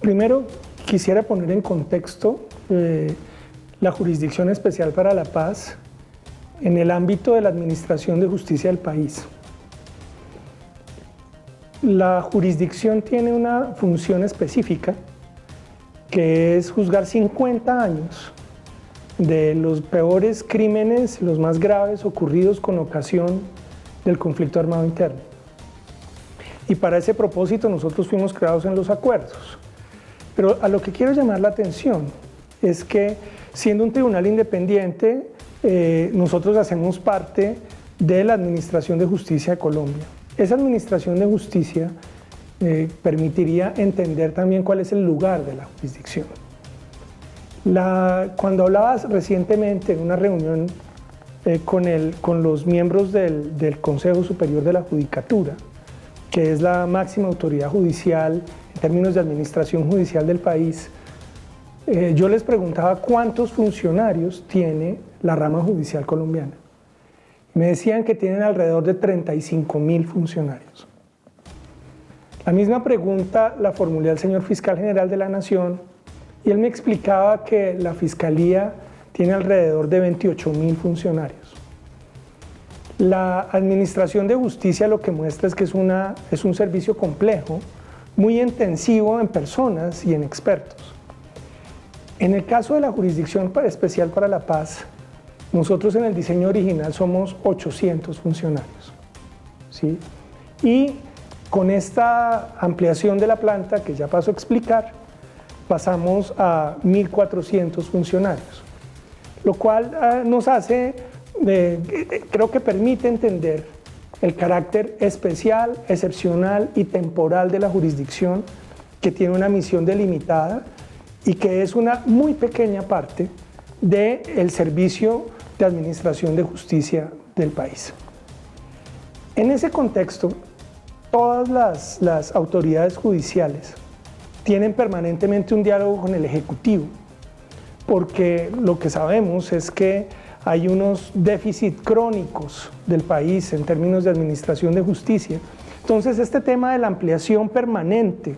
Primero, quisiera poner en contexto la Jurisdicción Especial para la Paz en el ámbito de la administración de justicia del país. La jurisdicción tiene una función específica que es juzgar 50 años de los peores crímenes, los más graves ocurridos con ocasión del conflicto armado interno. Y para ese propósito nosotros fuimos creados en los acuerdos. Pero a lo que quiero llamar la atención es que, siendo un tribunal independiente, nosotros hacemos parte de la Administración de Justicia de Colombia. Esa Administración de Justicia permitiría entender también cuál es el lugar de la jurisdicción. Cuando hablabas recientemente en una reunión con los miembros del Consejo Superior de la Judicatura, que es la máxima autoridad judicial en términos de administración judicial del país, yo les preguntaba cuántos funcionarios tiene la rama judicial colombiana. Me decían que tienen alrededor de 35.000 funcionarios. La misma pregunta la formulé al señor Fiscal General de la Nación y él me explicaba que la Fiscalía tiene alrededor de 28.000 funcionarios. La Administración de Justicia lo que muestra es que es un servicio complejo, muy intensivo en personas y en expertos. En el caso de la Jurisdicción Especial para la Paz, nosotros en el diseño original somos 800 funcionarios, ¿sí? Y con esta ampliación de la planta, que ya paso a explicar, pasamos a 1.400 funcionarios, lo cual nos hace, creo que permite entender el carácter especial, excepcional y temporal de la jurisdicción, que tiene una misión delimitada y que es una muy pequeña parte del servicio de administración de justicia del país. En ese contexto, todas las autoridades judiciales tienen permanentemente un diálogo con el Ejecutivo, porque lo que sabemos es que hay unos déficits crónicos del país en términos de administración de justicia. Entonces, este tema de la ampliación permanente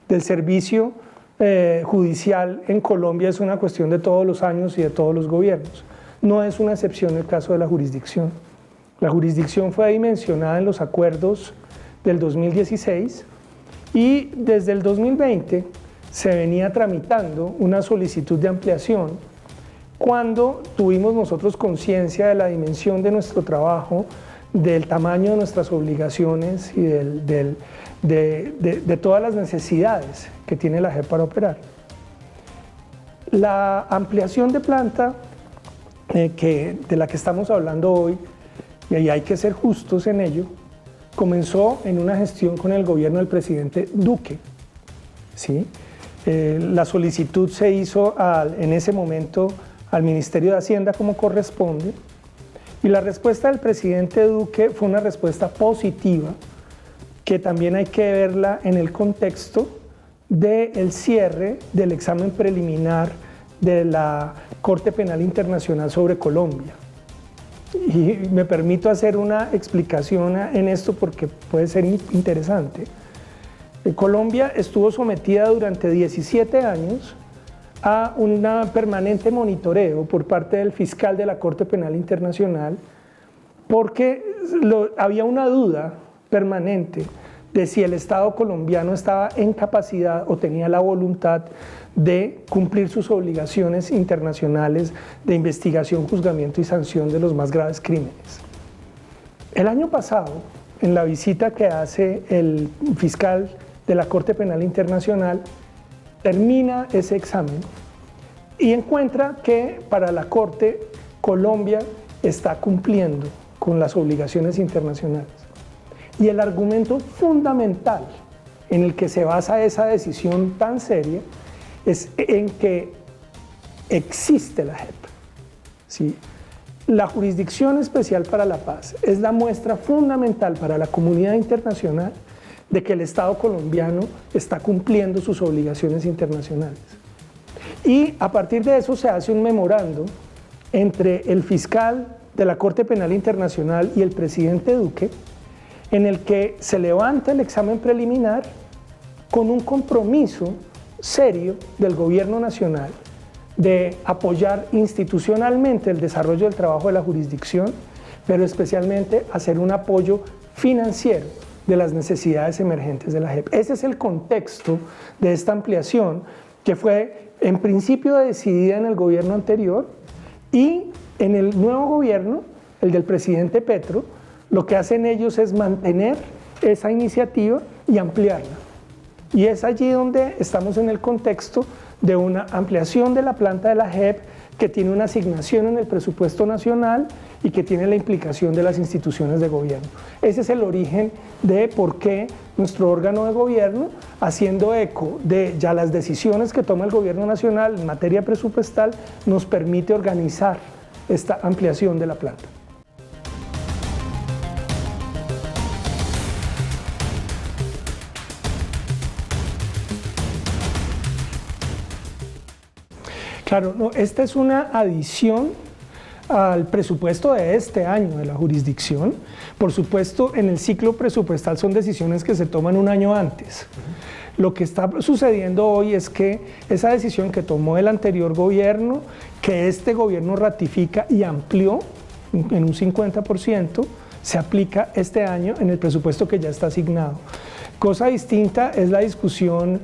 del servicio judicial en Colombia es una cuestión de todos los años y de todos los gobiernos. No es una excepción el caso de la jurisdicción. La jurisdicción fue dimensionada en los acuerdos del 2016 y desde el 2020 se venía tramitando una solicitud de ampliación cuando tuvimos nosotros conciencia de la dimensión de nuestro trabajo, del tamaño de nuestras obligaciones y de todas las necesidades que tiene la JEP para operar. La ampliación de planta de la que estamos hablando hoy, y hay que ser justos en ello, comenzó en una gestión con el gobierno del presidente Duque, ¿sí? La solicitud se hizo en ese momento al Ministerio de Hacienda como corresponde, y la respuesta del presidente Duque fue una respuesta positiva, que también hay que verla en el contexto del cierre del examen preliminar de la Corte Penal Internacional sobre Colombia. Y me permito hacer una explicación en esto porque puede ser interesante. Colombia estuvo sometida durante 17 años a un permanente monitoreo por parte del fiscal de la Corte Penal Internacional, porque había una duda permanente de si el Estado colombiano estaba en capacidad o tenía la voluntad de cumplir sus obligaciones internacionales de investigación, juzgamiento y sanción de los más graves crímenes. El año pasado, en la visita que hace el fiscal de la Corte Penal Internacional, termina ese examen y encuentra que para la Corte Colombia está cumpliendo con las obligaciones internacionales. Y el argumento fundamental en el que se basa esa decisión tan seria es en que existe la JEP, ¿sí? La Jurisdicción Especial para la Paz es la muestra fundamental para la comunidad internacional de que el Estado colombiano está cumpliendo sus obligaciones internacionales. Y a partir de eso se hace un memorando entre el fiscal de la Corte Penal Internacional y el presidente Duque, en el que se levanta el examen preliminar con un compromiso serio del gobierno nacional de apoyar institucionalmente el desarrollo del trabajo de la jurisdicción, pero especialmente hacer un apoyo financiero de las necesidades emergentes de la JEP. Ese es el contexto de esta ampliación que fue en principio decidida en el gobierno anterior, y en el nuevo gobierno, el del presidente Petro, lo que hacen ellos es mantener esa iniciativa y ampliarla. Y es allí donde estamos en el contexto de una ampliación de la planta de la JEP que tiene una asignación en el presupuesto nacional y que tiene la implicación de las instituciones de gobierno. Ese es el origen de por qué nuestro órgano de gobierno, haciendo eco de ya las decisiones que toma el gobierno nacional en materia presupuestal, nos permite organizar esta ampliación de la planta. Claro, no, esta es una adición al presupuesto de este año de la jurisdicción. Por supuesto, en el ciclo presupuestal son decisiones que se toman un año antes. Lo que está sucediendo hoy es que esa decisión que tomó el anterior gobierno, que este gobierno ratifica y amplió en un 50%, se aplica este año en el presupuesto que ya está asignado. Cosa distinta es la discusión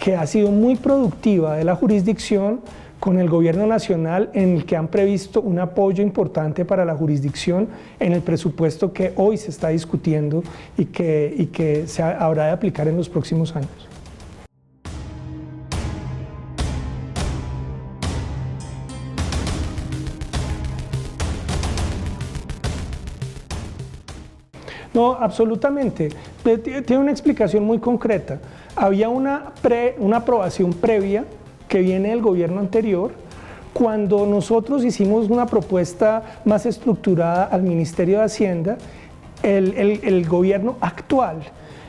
que ha sido muy productiva de la jurisdicción con el gobierno nacional, en el que han previsto un apoyo importante para la jurisdicción en el presupuesto que hoy se está discutiendo y que se habrá de aplicar en los próximos años. No, absolutamente. Tiene una explicación muy concreta. Había una aprobación previa que viene del gobierno anterior, cuando nosotros hicimos una propuesta más estructurada al Ministerio de Hacienda, el gobierno actual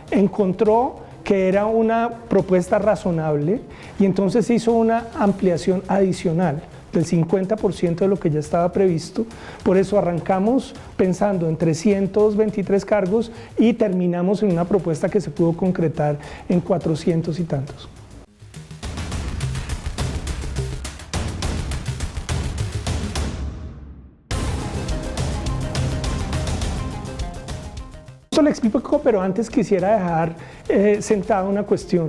encontró que era una propuesta razonable y entonces se hizo una ampliación adicional del 50% de lo que ya estaba previsto. Por eso arrancamos pensando en 323 cargos y terminamos en una propuesta que se pudo concretar en 400 y tantos. Esto le explico, pero antes quisiera dejar sentada una cuestión.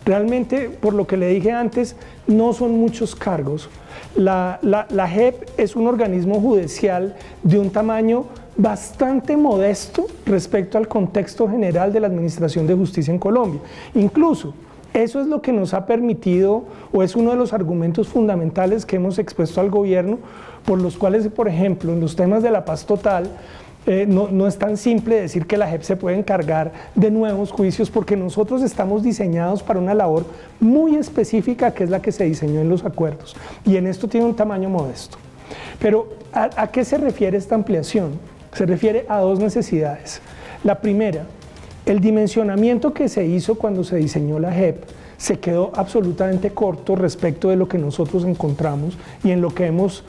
Realmente, por lo que le dije antes, no son muchos cargos. La JEP es un organismo judicial de un tamaño bastante modesto respecto al contexto general de la Administración de Justicia en Colombia. Incluso, eso es lo que nos ha permitido, o es uno de los argumentos fundamentales que hemos expuesto al gobierno, por los cuales, por ejemplo, en los temas de la paz total, no es tan simple decir que la JEP se puede encargar de nuevos juicios, porque nosotros estamos diseñados para una labor muy específica, que es la que se diseñó en los acuerdos, y en esto tiene un tamaño modesto. Pero ¿a qué se refiere esta ampliación? Se refiere a dos necesidades. La primera, el dimensionamiento que se hizo cuando se diseñó la JEP se quedó absolutamente corto respecto de lo que nosotros encontramos y en lo que hemos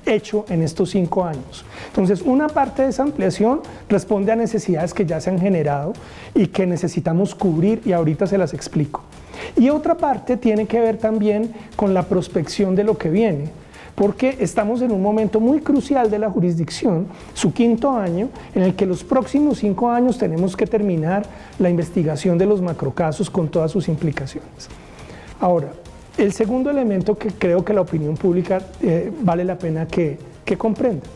hecho en estos 5 años. Entonces, una parte de esa ampliación responde a necesidades que ya se han generado y que necesitamos cubrir, y ahorita se las explico. Y otra parte tiene que ver también con la prospección de lo que viene, porque estamos en un momento muy crucial de la jurisdicción, su 5.º año, en el que los próximos 5 años tenemos que terminar la investigación de los macrocasos con todas sus implicaciones. Ahora, el segundo elemento que creo que la opinión pública vale la pena que comprenda.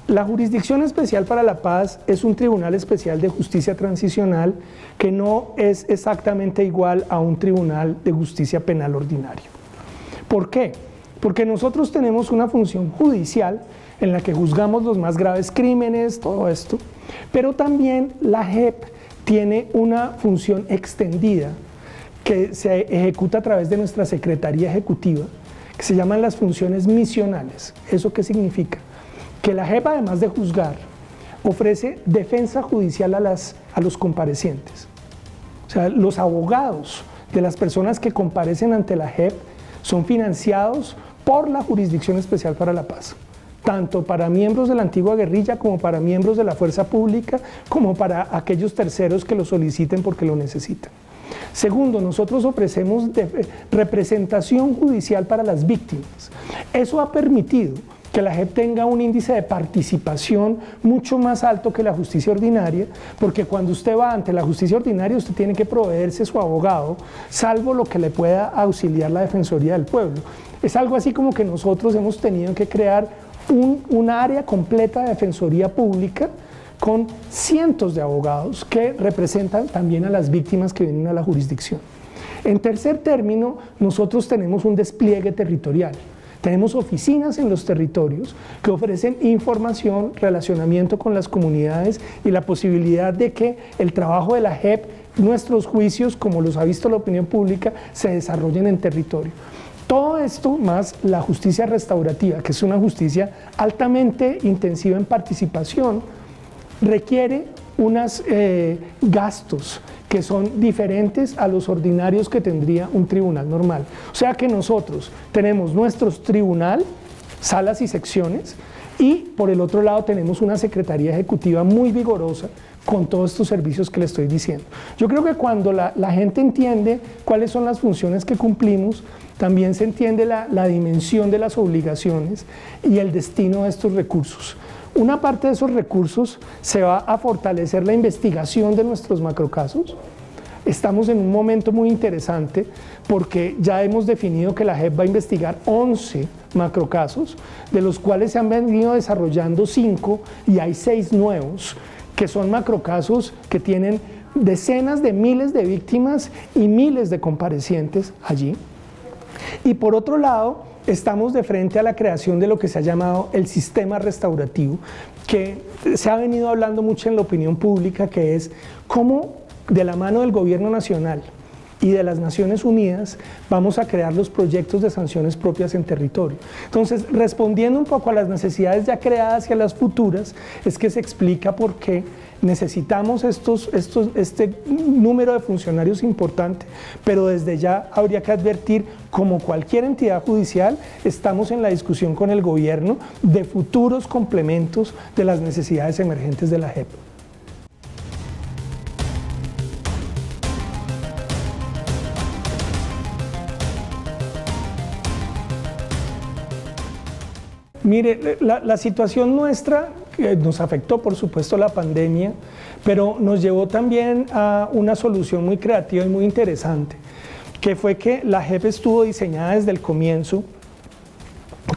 La Jurisdicción Especial para la Paz es un tribunal especial de justicia transicional que no es exactamente igual a un tribunal de justicia penal ordinario. ¿Por qué? Porque nosotros tenemos una función judicial en la que juzgamos los más graves crímenes, todo esto, pero también la JEP tiene una función extendida que se ejecuta a través de nuestra Secretaría Ejecutiva, que se llaman las funciones misionales. ¿Eso qué significa? Que la JEP, además de juzgar, ofrece defensa judicial a los comparecientes. O sea, los abogados de las personas que comparecen ante la JEP son financiados por la Jurisdicción Especial para la Paz, tanto para miembros de la antigua guerrilla como para miembros de la fuerza pública, como para aquellos terceros que lo soliciten porque lo necesitan. Segundo, nosotros ofrecemos representación judicial para las víctimas. Eso ha permitido que la JEP tenga un índice de participación mucho más alto que la justicia ordinaria, porque cuando usted va ante la justicia ordinaria usted tiene que proveerse su abogado, salvo lo que le pueda auxiliar la Defensoría del Pueblo. Es algo así como que nosotros hemos tenido que crear un área completa de defensoría pública con cientos de abogados que representan también a las víctimas que vienen a la jurisdicción. En tercer término, nosotros tenemos un despliegue territorial. Tenemos oficinas en los territorios que ofrecen información, relacionamiento con las comunidades y la posibilidad de que el trabajo de la JEP, nuestros juicios, como los ha visto la opinión pública, se desarrollen en territorio. Todo esto más la justicia restaurativa, que es una justicia altamente intensiva en participación, requiere unos gastos que son diferentes a los ordinarios que tendría un tribunal normal. O sea que nosotros tenemos nuestro tribunal, salas y secciones, y por el otro lado tenemos una secretaría ejecutiva muy vigorosa con todos estos servicios que le estoy diciendo. Yo creo que cuando la gente entiende cuáles son las funciones que cumplimos, también se entiende la dimensión de las obligaciones y el destino de estos recursos. Una parte de esos recursos se va a fortalecer la investigación de nuestros macrocasos. Estamos en un momento muy interesante porque ya hemos definido que la JEP va a investigar 11 macrocasos, de los cuales se han venido desarrollando 5 y hay 6 nuevos, que son macrocasos que tienen decenas de miles de víctimas y miles de comparecientes allí. Y por otro lado, estamos de frente a la creación de lo que se ha llamado el sistema restaurativo, que se ha venido hablando mucho en la opinión pública, que es cómo de la mano del gobierno nacional y de las Naciones Unidas vamos a crear los proyectos de sanciones propias en territorio. Entonces, respondiendo un poco a las necesidades ya creadas y a las futuras, es que se explica por qué necesitamos este número de funcionarios importante, pero desde ya habría que advertir, como cualquier entidad judicial, estamos en la discusión con el gobierno de futuros complementos de las necesidades emergentes de la JEP. Mire, la situación nuestra nos afectó, por supuesto, la pandemia, pero nos llevó también a una solución muy creativa y muy interesante, que fue que la JEP estuvo diseñada desde el comienzo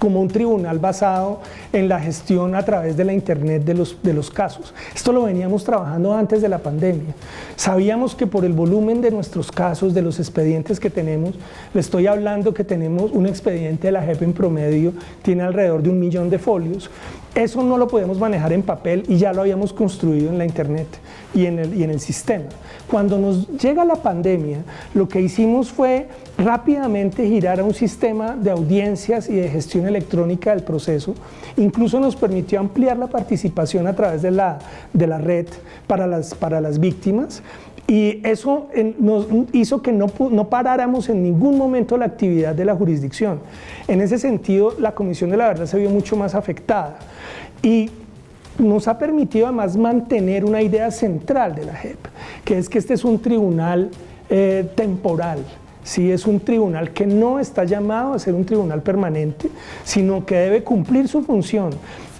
como un tribunal basado en la gestión a través de la internet de los casos. Esto lo veníamos trabajando antes de la pandemia. Sabíamos que por el volumen de nuestros casos, de los expedientes que tenemos, le estoy hablando que tenemos un expediente de la JEP en promedio, tiene alrededor de 1 millón de folios. Eso no lo podemos manejar en papel y ya lo habíamos construido en la internet y en el sistema. Cuando nos llega la pandemia, lo que hicimos fue rápidamente girar a un sistema de audiencias y de gestión electrónica del proceso. Incluso nos permitió ampliar la participación a través de la red para las víctimas. Y eso nos hizo que no paráramos en ningún momento la actividad de la jurisdicción. En ese sentido, la Comisión de la Verdad se vio mucho más afectada y nos ha permitido además mantener una idea central de la JEP, que es que este es un tribunal temporal. Sí, es un tribunal que no está llamado a ser un tribunal permanente, sino que debe cumplir su función,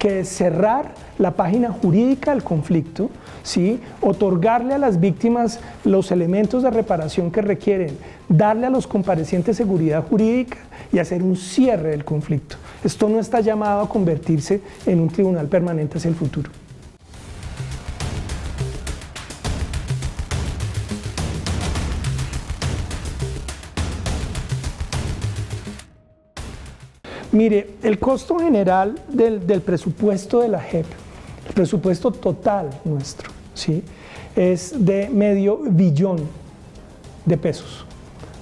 que es cerrar la página jurídica del conflicto, ¿sí? Otorgarle a las víctimas los elementos de reparación que requieren, darle a los comparecientes seguridad jurídica y hacer un cierre del conflicto. Esto no está llamado a convertirse en un tribunal permanente hacia el futuro. Mire, el costo general del presupuesto de la JEP, el presupuesto total nuestro, ¿sí?, es de $500 millones de pesos.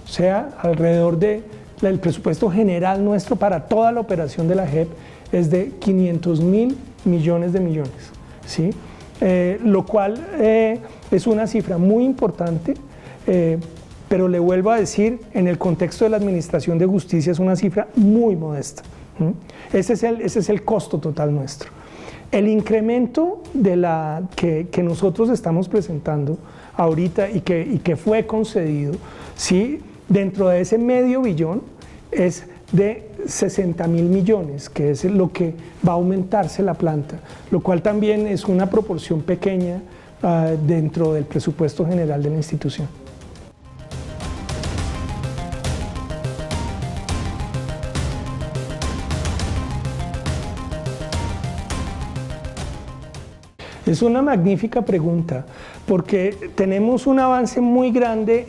O sea, alrededor del presupuesto general nuestro para toda la operación de la JEP es de 500.000 millones de millones, ¿sí? Lo cual es una cifra muy importante, pero le vuelvo a decir, en el contexto de la Administración de Justicia es una cifra muy modesta, Ese es el costo total nuestro. El incremento que nosotros estamos presentando ahorita y que fue concedido, ¿sí?, dentro de ese $500 millones es de 60.000 millones, que es lo que va a aumentarse la planta, lo cual también es una proporción pequeña dentro del presupuesto general de la institución. Es una magnífica pregunta, porque tenemos un avance muy grande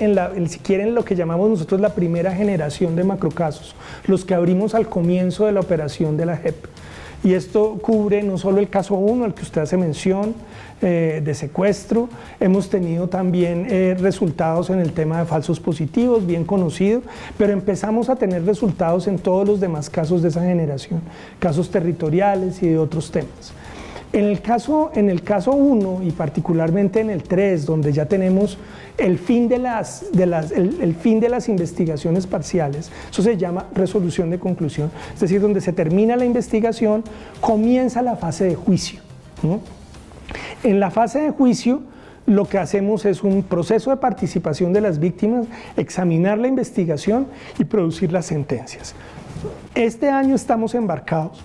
si quieren, lo que llamamos nosotros la primera generación de macrocasos, los que abrimos al comienzo de la operación de la JEP. Y esto cubre no solo el caso 1, al que usted hace mención, de secuestro, hemos tenido también resultados en el tema de falsos positivos, bien conocido, pero empezamos a tener resultados en todos los demás casos de esa generación, casos territoriales y de otros temas. En el caso 1 y particularmente en el 3, donde ya tenemos el fin de las investigaciones parciales, eso se llama resolución de conclusión, es decir, donde se termina la investigación, comienza la fase de juicio, ¿no? En la fase de juicio, lo que hacemos es un proceso de participación de las víctimas, examinar la investigación y producir las sentencias. Este año estamos embarcados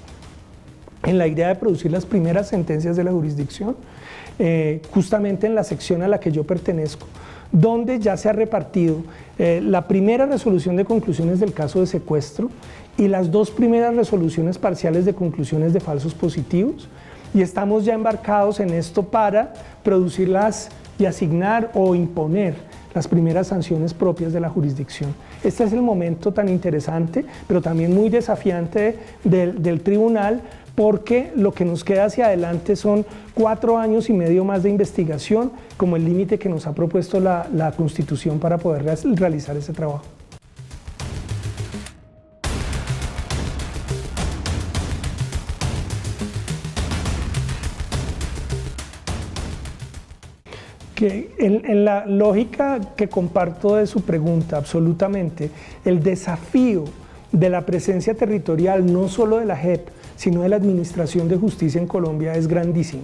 en la idea de producir las primeras sentencias de la jurisdicción, justamente en la sección a la que yo pertenezco, donde ya se ha repartido la primera resolución de conclusiones del caso de secuestro y las 2 primeras resoluciones parciales de conclusiones de falsos positivos, y estamos ya embarcados en esto para producirlas y asignar o imponer las primeras sanciones propias de la jurisdicción. Este es el momento tan interesante, pero también muy desafiante del tribunal, porque lo que nos queda hacia adelante son 4 años y medio más de investigación, como el límite que nos ha propuesto la Constitución para poder realizar ese trabajo. Que en la lógica que comparto de su pregunta, absolutamente, el desafío de la presencia territorial, no solo de la JEP, sino de la Administración de Justicia en Colombia, es grandísimo.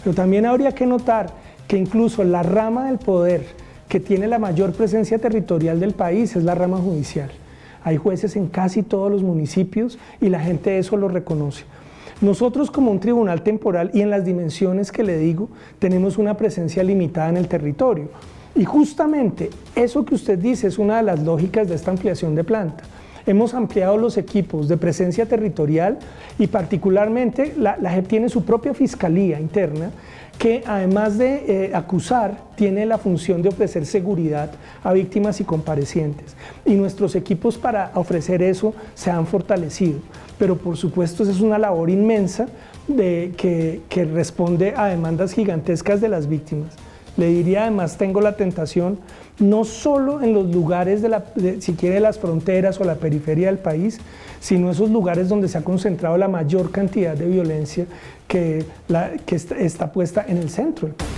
Pero también habría que notar que incluso la rama del poder que tiene la mayor presencia territorial del país es la rama judicial. Hay jueces en casi todos los municipios y la gente eso lo reconoce. Nosotros, como un tribunal temporal y en las dimensiones que le digo, tenemos una presencia limitada en el territorio. Y justamente eso que usted dice es una de las lógicas de esta ampliación de planta. Hemos ampliado los equipos de presencia territorial y particularmente la JEP tiene su propia fiscalía interna que, además de acusar, tiene la función de ofrecer seguridad a víctimas y comparecientes. Y nuestros equipos para ofrecer eso se han fortalecido. Pero por supuesto esa es una labor inmensa que responde a demandas gigantescas de las víctimas. Le diría, además, tengo la tentación, no solo en los lugares si quiere, las fronteras o la periferia del país, sino esos lugares donde se ha concentrado la mayor cantidad de violencia que está puesta en el centro del país.